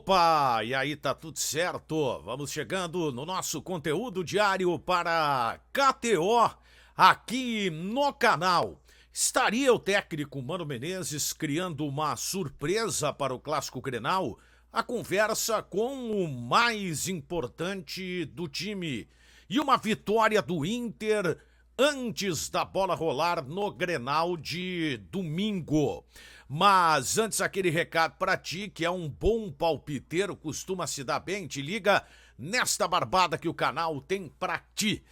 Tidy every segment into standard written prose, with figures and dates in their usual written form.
Opa, e aí tá tudo certo? Vamos chegando no nosso conteúdo diário para KTO aqui no canal. Estaria o técnico Mano Menezes criando uma surpresa para o Clássico Grenal? A conversa com o mais importante do time e uma vitória do Inter antes da bola rolar no Grenal de domingo. Mas antes aquele recado pra ti, que é um bom palpiteiro, costuma se dar bem, te liga nesta barbada que o canal tem pra ti.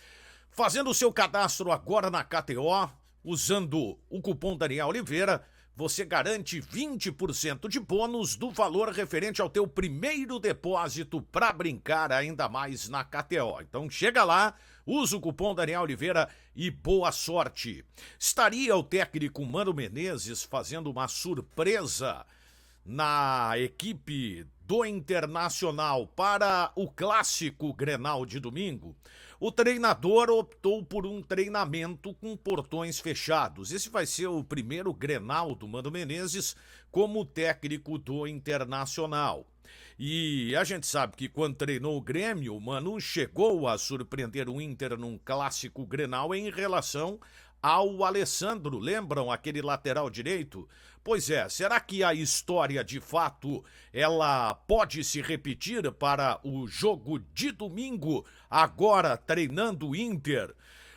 Fazendo o seu cadastro agora na KTO, usando o cupom Daniel Oliveira, você garante 20% de bônus do valor referente ao teu primeiro depósito para brincar ainda mais na KTO. Então chega lá, usa o cupom Daniel Oliveira e boa sorte. Estaria o técnico Mano Menezes fazendo uma surpresa na equipe do Internacional para o Clássico Grenal de domingo? O treinador optou por um treinamento com portões fechados. Esse vai ser o primeiro Grenal do Mano Menezes como técnico do Internacional. E a gente sabe que quando treinou o Grêmio, o Mano chegou a surpreender o Inter num Clássico Grenal em relação ao Alessandro. Lembram aquele lateral direito? Pois é, será que a história de fato ela pode se repetir para o jogo de domingo, agora treinando o Inter?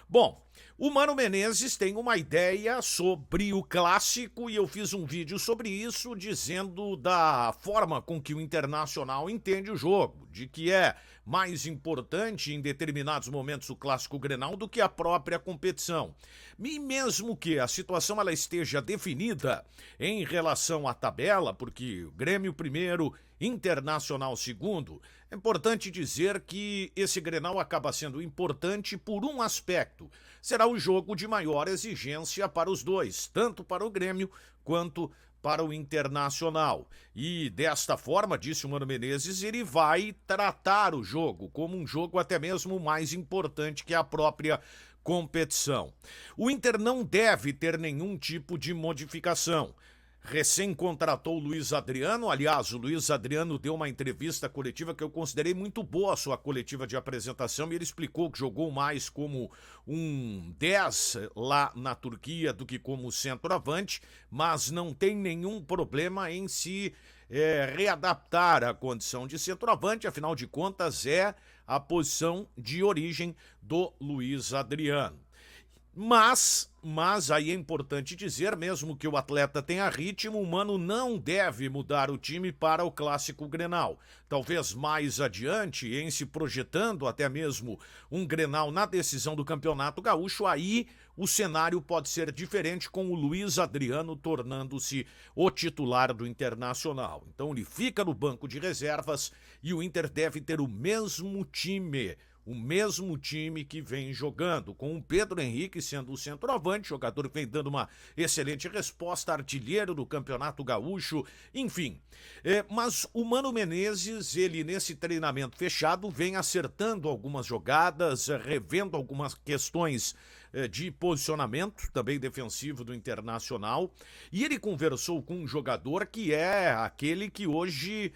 Bom, o Mano Menezes tem uma ideia sobre o clássico e eu fiz um vídeo sobre isso dizendo da forma com que o Internacional entende o jogo, de que é mais importante em determinados momentos o Clássico Grenal do que a própria competição. E mesmo que a situação ela esteja definida em relação à tabela, porque o Grêmio primeiro, Internacional segundo, é importante dizer que esse Grenal acaba sendo importante por um aspecto. Será o jogo de maior exigência para os dois, tanto para o Grêmio quanto para o Internacional. E desta forma, disse o Mano Menezes, ele vai tratar o jogo como um jogo até mesmo mais importante que a própria competição. O Inter não deve ter nenhum tipo de modificação. Recém-contratou o Luiz Adriano, aliás, o Luiz Adriano deu uma entrevista coletiva que eu considerei muito boa a sua coletiva de apresentação e ele explicou que jogou mais como um 10 lá na Turquia do que como centroavante, mas não tem nenhum problema em se readaptar à condição de centroavante, afinal de contas é a posição de origem do Luiz Adriano. Mas aí é importante dizer, mesmo que o atleta tenha ritmo, o Mano não deve mudar o time para o Clássico Grenal. Talvez mais adiante, em se projetando até mesmo um Grenal na decisão do Campeonato Gaúcho, aí o cenário pode ser diferente com o Luiz Adriano tornando-se o titular do Internacional. Então ele fica no banco de reservas e o Inter deve ter o mesmo time que vem jogando, com o Pedro Henrique sendo o centroavante, jogador que vem dando uma excelente resposta, artilheiro do Campeonato Gaúcho, enfim. Mas o Mano Menezes, ele nesse treinamento fechado, vem acertando algumas jogadas, revendo algumas questões de posicionamento, também defensivo do Internacional, e ele conversou com um jogador que é aquele que hoje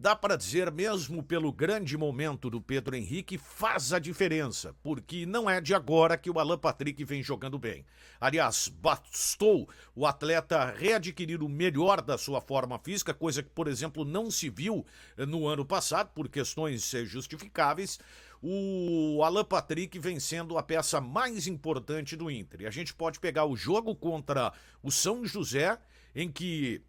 dá para dizer, mesmo pelo grande momento do Pedro Henrique, faz a diferença, porque não é de agora que o Alan Patrick vem jogando bem. Aliás, bastou o atleta readquirir o melhor da sua forma física, coisa que, por exemplo, não se viu no ano passado, por questões justificáveis. O Alan Patrick vem sendo a peça mais importante do Inter. E a gente pode pegar o jogo contra o São José, em que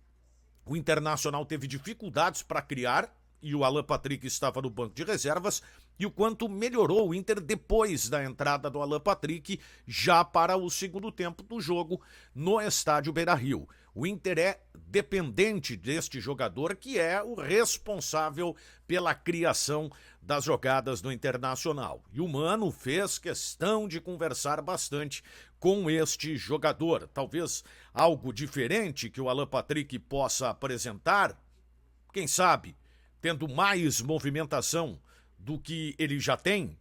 o Internacional teve dificuldades para criar e o Alan Patrick estava no banco de reservas, e o quanto melhorou o Inter depois da entrada do Alan Patrick já para o segundo tempo do jogo no estádio Beira-Rio. O Inter é dependente deste jogador que é o responsável pela criação das jogadas do Internacional. E o Mano fez questão de conversar bastante com este jogador. Talvez algo diferente que o Alan Patrick possa apresentar, quem sabe, tendo mais movimentação do que ele já tem,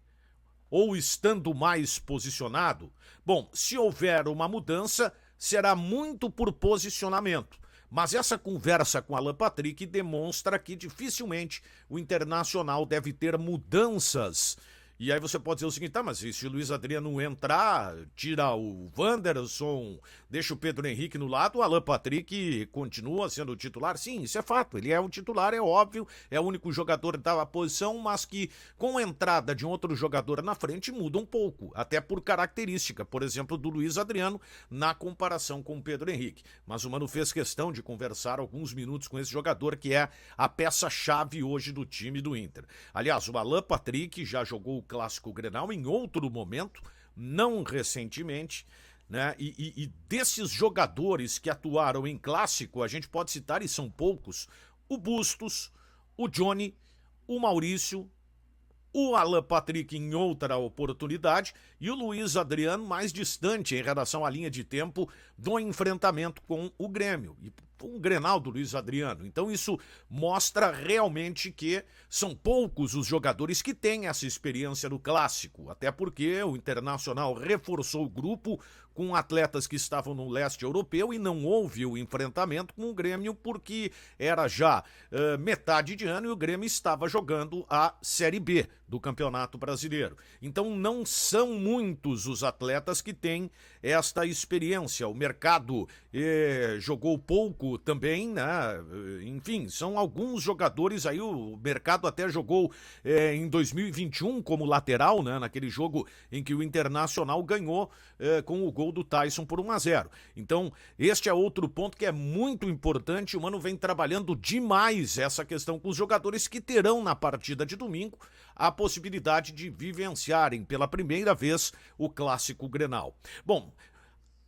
ou estando mais posicionado. Bom, se houver uma mudança, será muito por posicionamento, Mas essa conversa com Alan Patrick demonstra que dificilmente o Internacional deve ter mudanças. E aí você pode dizer o seguinte, tá, mas e se o Luiz Adriano entrar, tira o Wanderson, deixa o Pedro Henrique no lado, o Alan Patrick continua sendo o titular? Sim, isso é fato, ele é um titular, é óbvio, é o único jogador da posição, mas que com a entrada de um outro jogador na frente muda um pouco, até por característica, por exemplo, do Luiz Adriano, na comparação com o Pedro Henrique. Mas o Mano fez questão de conversar alguns minutos com esse jogador, que é a peça-chave hoje do time do Inter. Aliás, o Alan Patrick já jogou o Clássico Grenal em outro momento, não recentemente, né? E desses jogadores que atuaram em Clássico, a gente pode citar, e são poucos, o Bustos, o Johnny, o Maurício, o Alan Patrick em outra oportunidade e o Luiz Adriano mais distante em relação à linha de tempo do enfrentamento com o Grêmio. E um Grenal do Luiz Adriano. Então isso mostra realmente que são poucos os jogadores que têm essa experiência no Clássico, até porque o Internacional reforçou o grupo com atletas que estavam no leste europeu e não houve o enfrentamento com o Grêmio porque era já metade de ano e o Grêmio estava jogando a Série B do Campeonato Brasileiro. Então não são muitos os atletas que têm esta experiência. O mercado jogou pouco também, né? Enfim, são alguns jogadores aí, o mercado até jogou em 2021 como lateral, né? Naquele jogo em que o Internacional ganhou com o gol do Tyson por 1-0. Então, este é outro ponto que é muito importante, o Mano vem trabalhando demais essa questão com os jogadores que terão na partida de domingo a possibilidade de vivenciarem pela primeira vez o Clássico Grenal. Bom,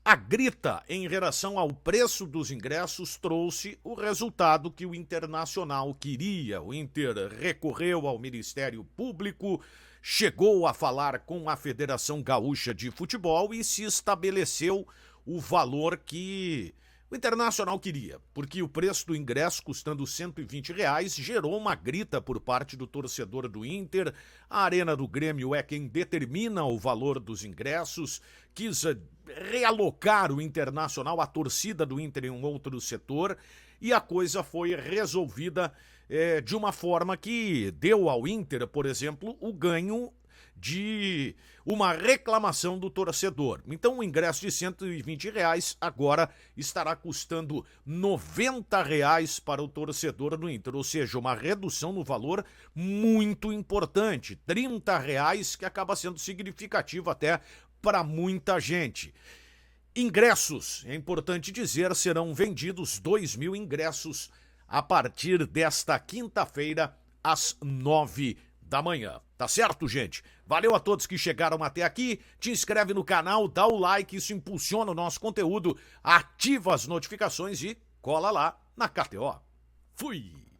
a grita em relação ao preço dos ingressos trouxe o resultado que o Internacional queria. O Inter recorreu ao Ministério Público, chegou a falar com a Federação Gaúcha de Futebol e se estabeleceu o valor que o Internacional queria, porque o preço do ingresso custando R$120 gerou uma grita por parte do torcedor do Inter. A Arena do Grêmio é quem determina o valor dos ingressos, quis realocar o Internacional, a torcida do Inter em um outro setor, e a coisa foi resolvida de uma forma que deu ao Inter, por exemplo, o ganho de uma reclamação do torcedor. Então o ingresso de R$120 agora estará custando R$90 para o torcedor do Inter, ou seja, uma redução no valor muito importante, R$30, que acaba sendo significativo até para muita gente. Ingressos, é importante dizer, serão vendidos 2.000 ingressos a partir desta quinta-feira às 9 da manhã. Tá certo, gente? Valeu a todos que chegaram até aqui. Te inscreve no canal, dá o like, isso impulsiona o nosso conteúdo, ativa as notificações e cola lá na KTO. Fui!